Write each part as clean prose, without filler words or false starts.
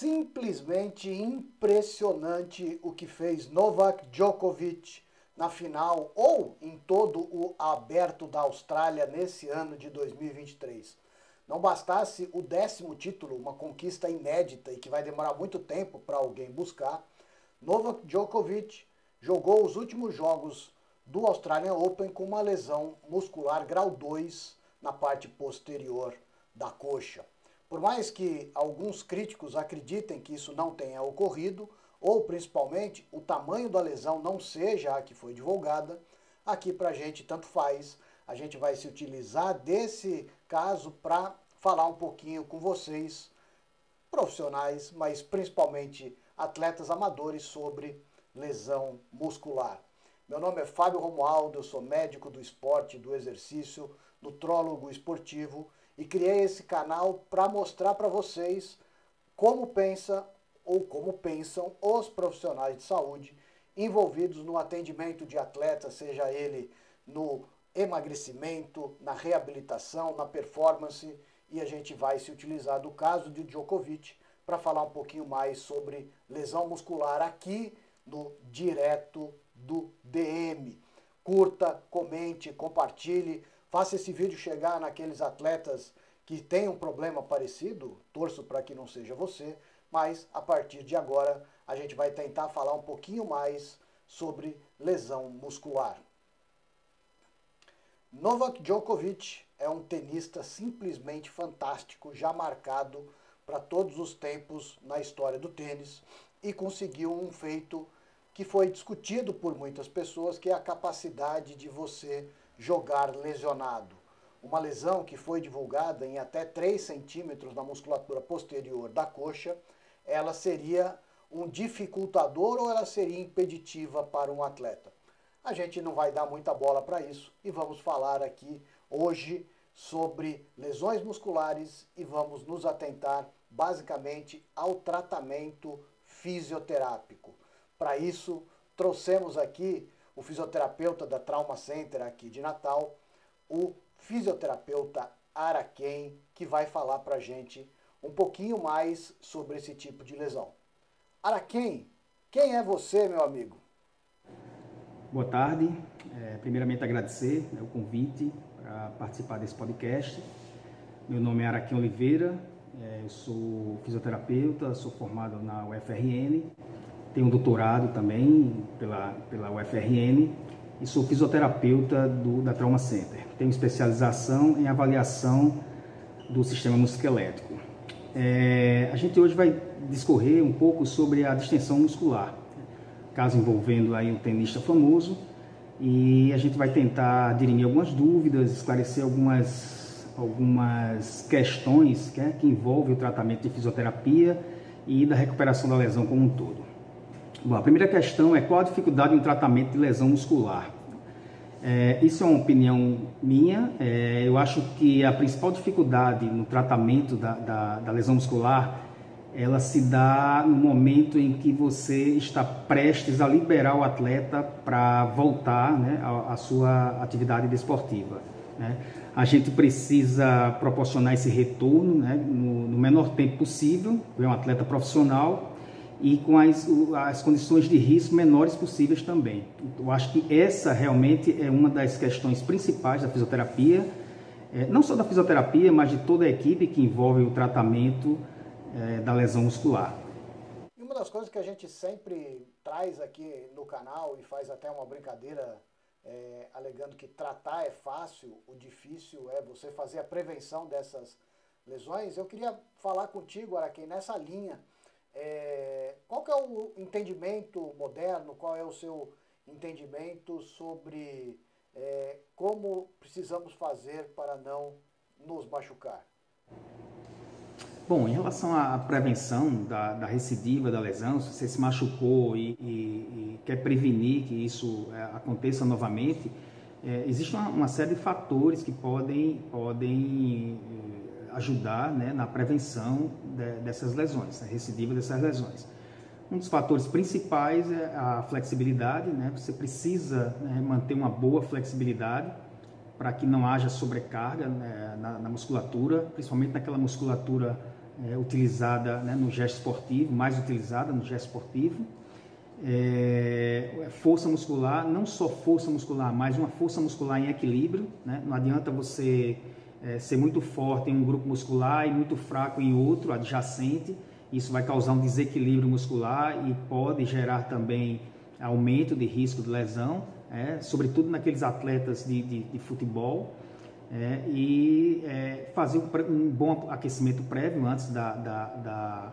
Simplesmente impressionante o que fez Novak Djokovic na final ou em todo o Aberto da Austrália nesse ano de 2023. Não bastasse o 10º título, uma conquista inédita e que vai demorar muito tempo para alguém buscar, Novak Djokovic jogou os últimos jogos do Australian Open com uma lesão muscular grau 2 na parte posterior da coxa. Por mais que alguns críticos acreditem que isso não tenha ocorrido, ou principalmente o tamanho da lesão não seja a que foi divulgada, aqui pra gente tanto faz. A gente vai se utilizar desse caso para falar um pouquinho com vocês, profissionais, mas principalmente atletas amadores, sobre lesão muscular. Meu nome é Fábio Romualdo, eu sou médico do esporte e do exercício, nutrólogo esportivo, e criei esse canal para mostrar para vocês como pensa ou como pensam os profissionais de saúde envolvidos no atendimento de atletas, seja ele no emagrecimento, na reabilitação, na performance, e a gente vai se utilizar do caso de Djokovic para falar um pouquinho mais sobre lesão muscular aqui no Direto do DM. Curta, comente, compartilhe, faça esse vídeo chegar naqueles atletas que têm um problema parecido, torço para que não seja você, mas a partir de agora a gente vai tentar falar um pouquinho mais sobre lesão muscular. Novak Djokovic é um tenista simplesmente fantástico, já marcado para todos os tempos na história do tênis, e conseguiu um feito que foi discutido por muitas pessoas, que é a capacidade de você jogar lesionado. Uma lesão que foi divulgada em até 3 centímetros na musculatura posterior da coxa, ela seria um dificultador ou ela seria impeditiva para um atleta? A gente não vai dar muita bola para isso e vamos falar aqui hoje sobre lesões musculares e vamos nos atentar basicamente ao tratamento fisioterápico. Para isso, trouxemos aqui o fisioterapeuta da Trauma Center aqui de Natal, o fisioterapeuta Araquém, que vai falar para a gente um pouquinho mais sobre esse tipo de lesão. Araquém, quem é você, meu amigo? Boa tarde. Primeiramente agradecer o convite para participar desse podcast. Meu nome é Araquém Oliveira, eu sou fisioterapeuta, sou formado na UFRN, tenho um doutorado também pela UFRN e sou fisioterapeuta da Trauma Center. Tenho especialização em avaliação do sistema musculoesquelético. A gente hoje vai discorrer um pouco sobre a distensão muscular, caso envolvendo aí um tenista famoso, e a gente vai tentar dirimir algumas dúvidas, esclarecer algumas questões que envolvem o tratamento de fisioterapia e da recuperação da lesão como um todo. Bom, a primeira questão é qual a dificuldade no tratamento de lesão muscular. Isso é uma opinião minha. Eu acho que a principal dificuldade no tratamento da lesão muscular, ela se dá no momento em que você está prestes a liberar o atleta para voltar, né, à sua atividade desportiva, né? A gente precisa proporcionar esse retorno, né, no menor tempo possível, para um atleta profissional, e com as condições de risco menores possíveis também. Eu acho que essa realmente é uma das questões principais da fisioterapia, não só da fisioterapia, mas de toda a equipe que envolve o tratamento da lesão muscular. E uma das coisas que a gente sempre traz aqui no canal e faz até uma brincadeira, alegando que tratar é fácil, o difícil é você fazer a prevenção dessas lesões. Eu queria falar contigo, Araquém, nessa linha. Qual que é o entendimento moderno, qual é o seu entendimento sobre como precisamos fazer para não nos machucar? Bom, em relação à prevenção da recidiva da lesão, se você se machucou e quer prevenir que isso aconteça novamente, existe uma série de fatores que podem ajudar, né, na prevenção dessas lesões, a recidiva dessas lesões. Um dos fatores principais é a flexibilidade, né? Você precisa, né, manter uma boa flexibilidade para que não haja sobrecarga, né, na musculatura, principalmente naquela musculatura utilizada, né, no gesto esportivo, mais utilizada no gesto esportivo. Força muscular, não só força muscular, mas uma força muscular em equilíbrio, né? Não adianta você ser muito forte em um grupo muscular e muito fraco em outro, adjacente. Isso vai causar um desequilíbrio muscular e pode gerar também aumento de risco de lesão, sobretudo naqueles atletas de futebol. Fazer um bom aquecimento prévio antes da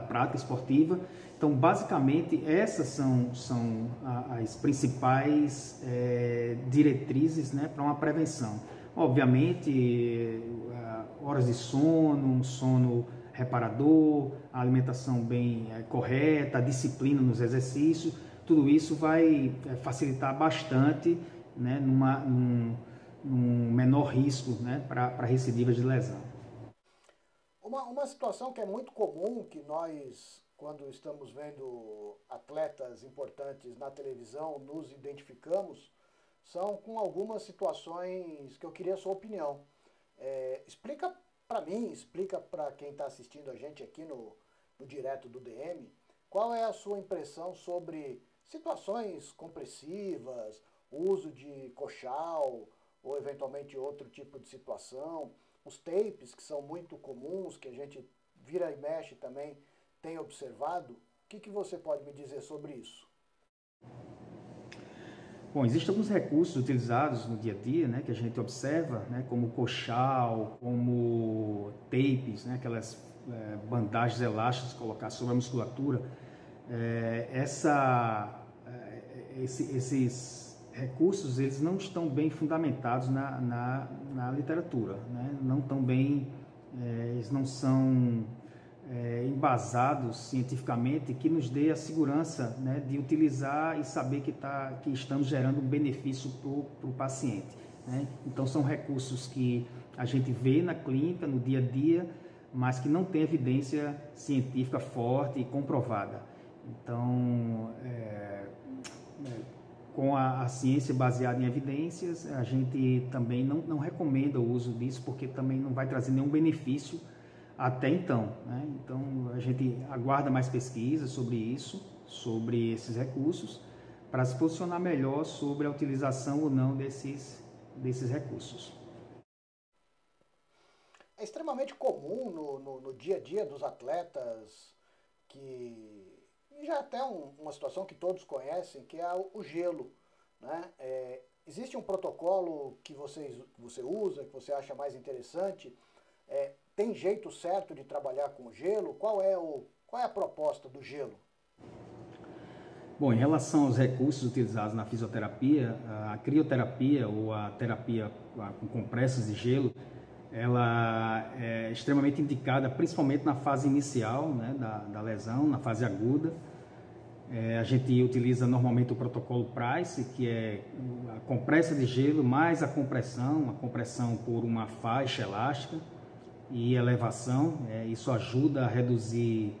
prática esportiva. Então, basicamente, essas são as principais diretrizes, né, para uma prevenção. Obviamente, horas de sono, um sono reparador, a alimentação bem correta, a disciplina nos exercícios, tudo isso vai facilitar bastante, né, num menor risco, né, para recidivas de lesão. Uma situação que é muito comum, que nós, quando estamos vendo atletas importantes na televisão, nos identificamos, são com algumas situações que eu queria a sua opinião. Explica para mim, explica para quem está assistindo a gente aqui no direto do DM, qual é a sua impressão sobre situações compressivas, uso de coxal ou eventualmente outro tipo de situação, os tapes que são muito comuns, que a gente vira e mexe também tem observado. O que você pode me dizer sobre isso? Bom, existem alguns recursos utilizados no dia a dia, né, que a gente observa, né, como coxal, como tapes, né, aquelas bandagens elásticas colocar sobre a musculatura. Esses recursos, eles não estão bem fundamentados na literatura, né? Não estão bem, eles não são embasados cientificamente, que nos dê a segurança, né, de utilizar e saber que estamos gerando um benefício para o paciente, né? Então são recursos que a gente vê na clínica, no dia a dia, mas que não tem evidência científica forte e comprovada. Então, com a ciência baseada em evidências, a gente também não recomenda o uso disso, porque também não vai trazer nenhum benefício até então, né? Então, a gente aguarda mais pesquisas sobre isso, sobre esses recursos, para se posicionar melhor sobre a utilização ou não desses recursos. É extremamente comum no dia a dia dos atletas, que já é até uma situação que todos conhecem, que é o gelo, né? Existe um protocolo que você usa, que você acha mais interessante? Tem jeito certo de trabalhar com o gelo? Qual é a proposta do gelo? Bom, em relação aos recursos utilizados na fisioterapia, a crioterapia ou a terapia com compressas de gelo, ela é extremamente indicada, principalmente na fase inicial, né, da lesão, na fase aguda. A gente utiliza normalmente o protocolo Price, que é a compressa de gelo mais a compressão por uma faixa elástica e elevação. Isso ajuda a reduzir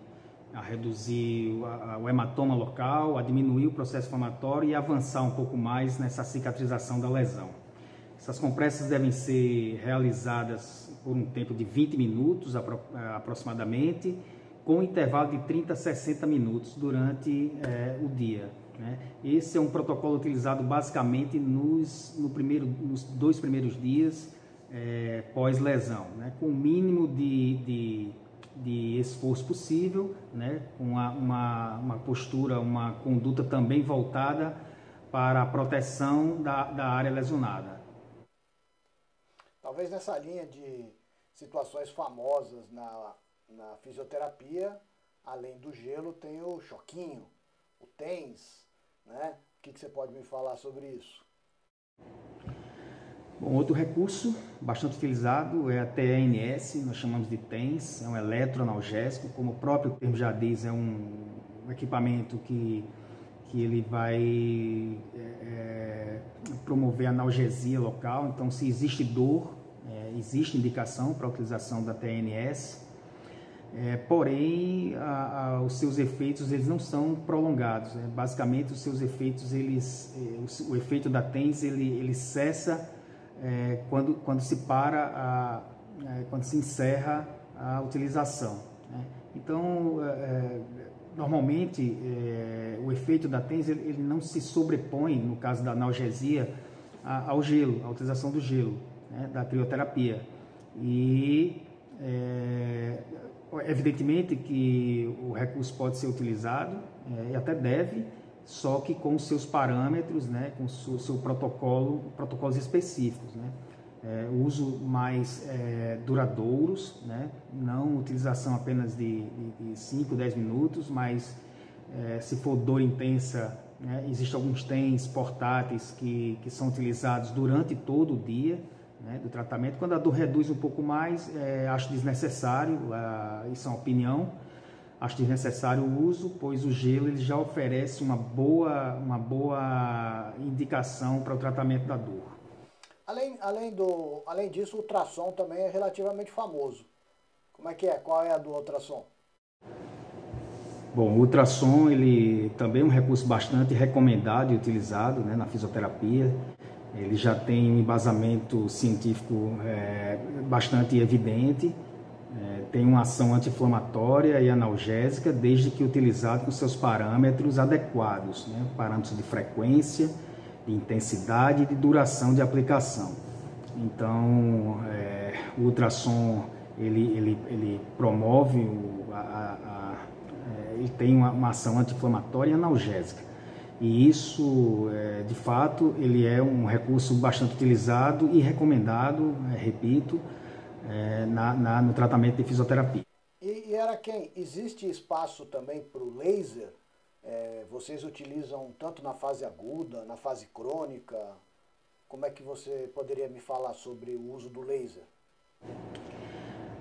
o hematoma local, a diminuir o processo inflamatório e avançar um pouco mais nessa cicatrização da lesão. Essas compressas devem ser realizadas por um tempo de 20 minutos aproximadamente, com um intervalo de 30 a 60 minutos durante o dia, né? Esse é um protocolo utilizado basicamente nos 2 primeiros dias pós-lesão, né? Com o mínimo de esforço possível, né? Com uma postura, uma conduta também voltada para a proteção da área lesionada. Talvez nessa linha de situações famosas na fisioterapia, além do gelo, tem o choquinho, o TENS, né? O que você pode me falar sobre isso? Bom, outro recurso bastante utilizado é a TENS, nós chamamos de TENS, é um eletroanalgésico, como o próprio termo já diz, é um equipamento que ele vai promover analgesia local. Então, se existe dor, existe indicação para a utilização da TENS, porém os seus efeitos eles não são prolongados, né? Basicamente os seus efeitos, o efeito da TENS ele cessa quando se encerra a utilização, né? Então, normalmente, o efeito da TENS ele não se sobrepõe, no caso da analgesia, ao gelo, à utilização do gelo, né, da crioterapia. E, evidentemente, que o recurso pode ser utilizado, e até deve, só que com os seus parâmetros, né, com o seu protocolos específicos, né? Uso mais duradouros, né? Não utilização apenas de 5, 10 minutos, mas se for dor intensa, né, existem alguns TENS portáteis que são utilizados durante todo o dia, né, do tratamento. Quando a dor reduz um pouco mais, acho desnecessário, isso é uma opinião, acho desnecessário o uso, pois o gelo ele já oferece uma boa indicação para o tratamento da dor. Além disso, o ultrassom também é relativamente famoso. Como é que é? Qual é a do ultrassom? Bom, o ultrassom ele também é um recurso bastante recomendado e utilizado, né, na fisioterapia. Ele já tem um embasamento científico bastante evidente, tem uma ação anti-inflamatória e analgésica, desde que utilizado com seus parâmetros adequados, né, parâmetros de frequência, de intensidade e de duração de aplicação. Então, o ultrassom ele promove, ele tem uma ação anti-inflamatória e analgésica. E isso, de fato, ele é um recurso bastante utilizado e recomendado, repito, no tratamento de fisioterapia. E era quem? Existe espaço também para o laser? Vocês utilizam tanto na fase aguda, na fase crônica? Como é que você poderia me falar sobre o uso do laser?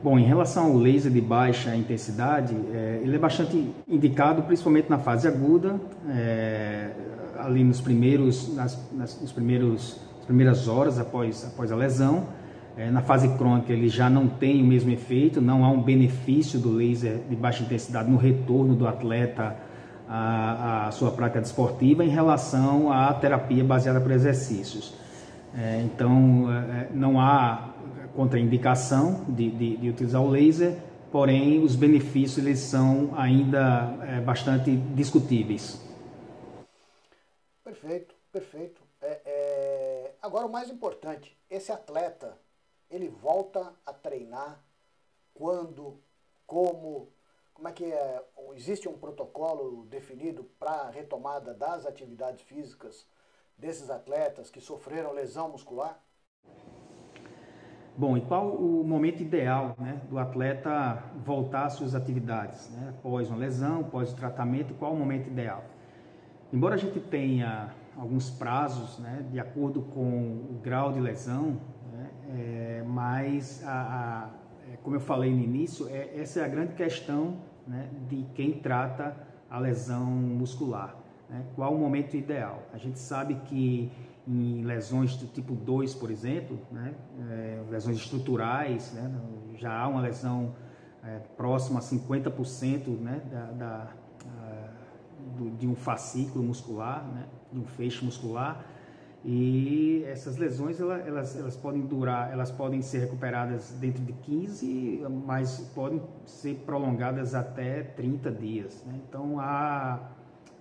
Bom, em relação ao laser de baixa intensidade, ele é bastante indicado principalmente na fase aguda, ali nas primeiras horas após a lesão. Na fase crônica ele já não tem o mesmo efeito, não há um benefício do laser de baixa intensidade no retorno do atleta à sua prática desportiva em relação à terapia baseada por exercícios. Então, não há contraindicação de utilizar o laser, porém os benefícios eles são ainda bastante discutíveis. Perfeito, perfeito. Agora o mais importante, esse atleta, ele volta a treinar quando, como é que é? Existe um protocolo definido para a retomada das atividades físicas desses atletas que sofreram lesão muscular? Bom, e qual o momento ideal, né, do atleta voltar às suas atividades, né, após uma lesão, após o tratamento, qual o momento ideal? Embora a gente tenha alguns prazos, né, de acordo com o grau de lesão, né, mas, como eu falei no início, essa é a grande questão, né, de quem trata a lesão muscular, né, qual o momento ideal. A gente sabe que em lesões do tipo 2, por exemplo, né, lesões estruturais, né, já há uma lesão próxima a 50%, né, de um fascículo muscular, né, de um feixe muscular, e essas lesões elas podem durar, elas podem ser recuperadas dentro de 15, mas podem ser prolongadas até 30 dias. Né? Então há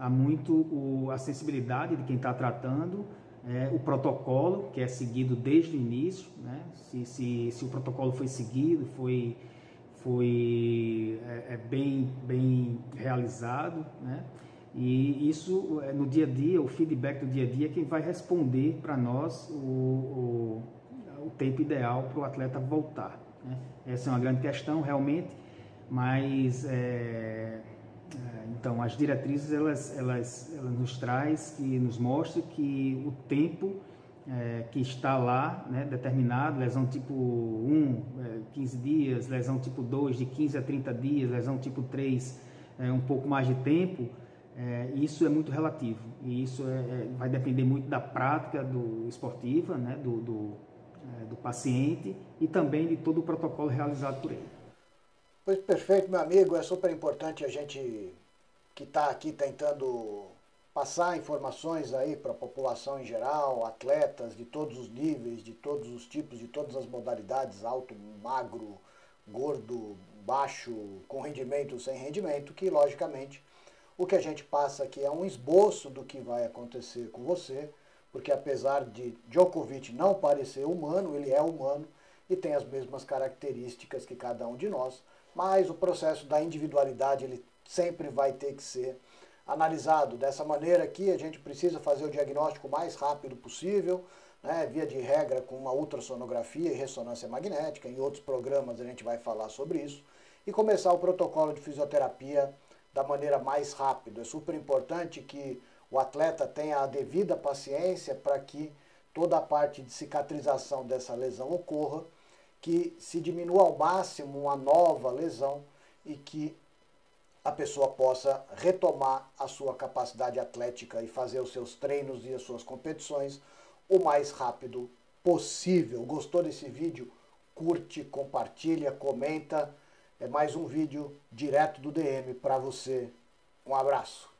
muito a sensibilidade de quem está tratando, o protocolo que é seguido desde o início, né? Se o protocolo foi seguido, foi bem realizado, né? E isso no dia a dia, o feedback do dia a dia, quem vai responder para nós o tempo ideal para o atleta voltar, né? Essa é uma grande questão realmente, mas então as diretrizes elas nos traz e nos mostra que o tempo que está lá, né, determinado, lesão tipo 1, 15 dias, lesão tipo 2, de 15 a 30 dias, lesão tipo 3, um pouco mais de tempo, isso é muito relativo, e isso vai depender muito da prática esportiva, né, do paciente e também de todo o protocolo realizado por ele. Pois perfeito, meu amigo, é super importante a gente que está aqui tentando passar informações aí para a população em geral, atletas de todos os níveis, de todos os tipos, de todas as modalidades, alto, magro, gordo, baixo, com rendimento, sem rendimento, que logicamente o que a gente passa aqui é um esboço do que vai acontecer com você, porque apesar de Djokovic não parecer humano, ele é humano e tem as mesmas características que cada um de nós, mas o processo da individualidade ele sempre vai ter que ser analisado. Dessa maneira aqui, a gente precisa fazer o diagnóstico o mais rápido possível, né, via de regra com uma ultrassonografia e ressonância magnética. Em outros programas a gente vai falar sobre isso. E começar o protocolo de fisioterapia da maneira mais rápida. É super importante que o atleta tenha a devida paciência para que toda a parte de cicatrização dessa lesão ocorra, que se diminua ao máximo uma nova lesão e que a pessoa possa retomar a sua capacidade atlética e fazer os seus treinos e as suas competições o mais rápido possível. Gostou desse vídeo? Curte, compartilha, comenta. É mais um vídeo direto do DM para você. Um abraço.